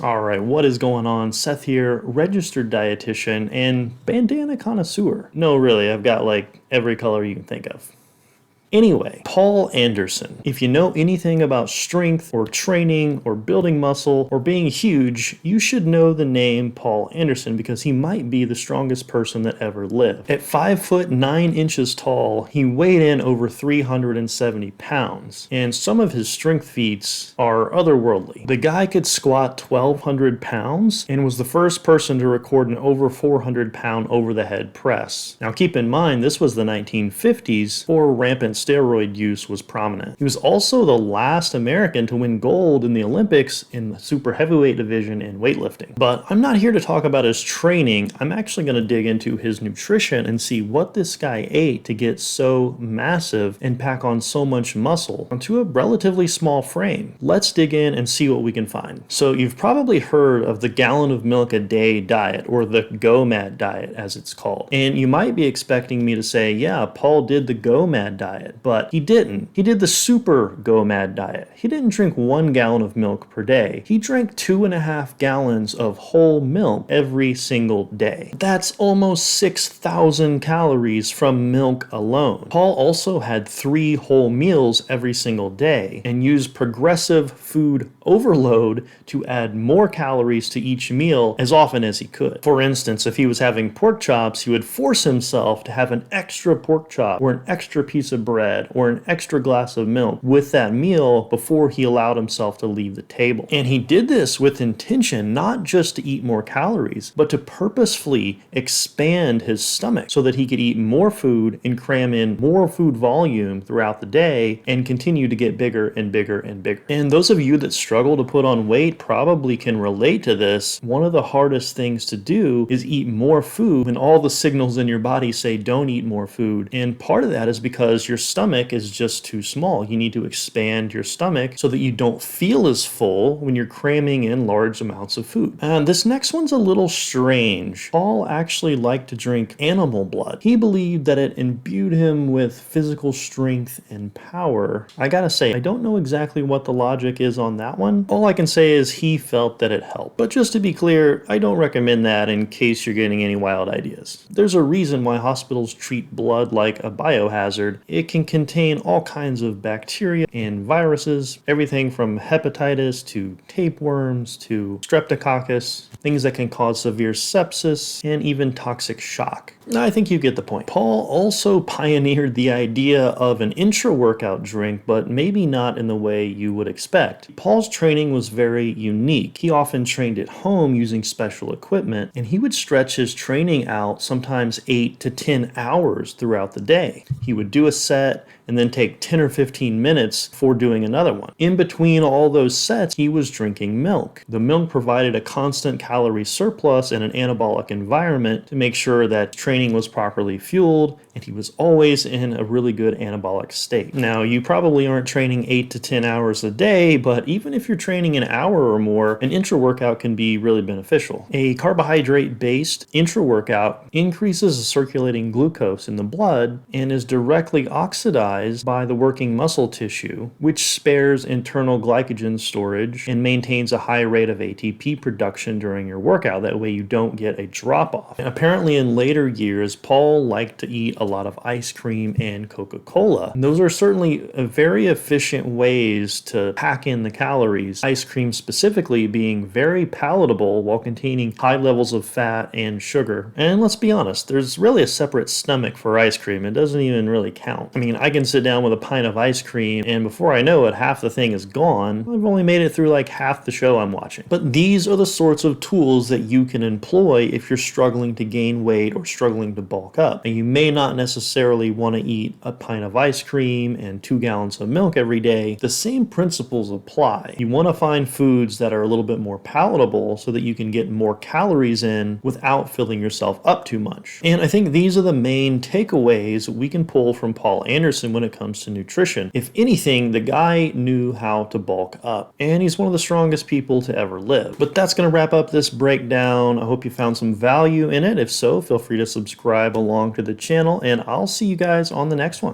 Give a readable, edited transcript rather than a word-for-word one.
All right, what is going on? Seth here, registered dietitian and bandana connoisseur. No, really, I've got like every color you can think of. Anyway, Paul Anderson. If you know anything about strength or training or building muscle or being huge, you should know the name Paul Anderson because he might be the strongest person that ever lived. At 5 foot 9 inches tall, he weighed in over 370 pounds, and some of his strength feats are otherworldly. The guy could squat 1,200 pounds and was the first person to record an over 400 pound over the head press. Now keep in mind, this was the 1950s, for rampant steroid use was prominent. He was also the last American to win gold in the Olympics in the super heavyweight division in weightlifting. But I'm not here to talk about his training. I'm actually going to dig into his nutrition and see what this guy ate to get so massive and pack on so much muscle onto a relatively small frame. Let's dig in and see what we can find. So you've probably heard of the gallon of milk a day diet, or the GOMAD diet as it's called. And you might be expecting me to say, yeah, Paul did the GOMAD diet. But he didn't. He did the super GOMAD diet. He didn't drink 1 gallon of milk per day. He drank 2.5 gallons of whole milk every single day. That's almost 6,000 calories from milk alone. Paul also had 3 whole meals every single day and used progressive food overload to add more calories to each meal as often as he could. For instance, if he was having pork chops, he would force himself to have an extra pork chop or an extra piece of bread or an extra glass of milk with that meal before he allowed himself to leave the table. And he did this with intention, not just to eat more calories, but to purposefully expand his stomach so that he could eat more food and cram in more food volume throughout the day and continue to get bigger and bigger and bigger. And those of you that struggle to put on weight probably can relate to this. One of the hardest things to do is eat more food when all the signals in your body say don't eat more food. And part of that is because your stomach is just too small. You need to expand your stomach so that you don't feel as full when you're cramming in large amounts of food. And this next one's a little strange. Paul actually liked to drink animal blood. He believed that it imbued him with physical strength and power. I gotta say, I don't know exactly what the logic is on that one. All I can say is he felt that it helped. But just to be clear, I don't recommend that in case you're getting any wild ideas. There's a reason why hospitals treat blood like a biohazard. It can contain all kinds of bacteria and viruses, everything from hepatitis to tapeworms to streptococcus, things that can cause severe sepsis and even toxic shock. I think you get the point. Paul also pioneered the idea of an intra-workout drink, but maybe not in the way you would expect. Paul's training was very unique. He often trained at home using special equipment, and he would stretch his training out sometimes 8 to 10 hours throughout the day. He would do a set and then take 10 or 15 minutes before doing another one. In between all those sets, he was drinking milk. The milk provided a constant calorie surplus and an anabolic environment to make sure that training was properly fueled, and he was always in a really good anabolic state. Now, you probably aren't training 8 to 10 hours a day, but even if you're training an hour or more, an intra-workout can be really beneficial. A carbohydrate-based intra-workout increases the circulating glucose in the blood and is directly oxidized by the working muscle tissue, which spares internal glycogen storage and maintains a high rate of ATP production during your workout. That way you don't get a drop-off. And apparently in later years, Paul liked to eat a lot of ice cream and Coca-Cola. And those are certainly very efficient ways to pack in the calories. Ice cream specifically being very palatable while containing high levels of fat and sugar. And let's be honest, there's really a separate stomach for ice cream. It doesn't even really count. I mean, I can sit down with a pint of ice cream and before I know it, half the thing is gone. I've only made it through like half the show I'm watching. But these are the sorts of tools that you can employ if you're struggling to gain weight or struggling to bulk up. And you may not necessarily want to eat a pint of ice cream and 2 gallons of milk every day. The same principles apply. You want to find foods that are a little bit more palatable so that you can get more calories in without filling yourself up too much. And I think these are the main takeaways we can pull from Paul Anderson when it comes to nutrition. If anything, the guy knew how to bulk up, and he's one of the strongest people to ever live. But that's going to wrap up this breakdown. I hope you found some value in it. If so, feel free to subscribe along to the channel, and I'll see you guys on the next one.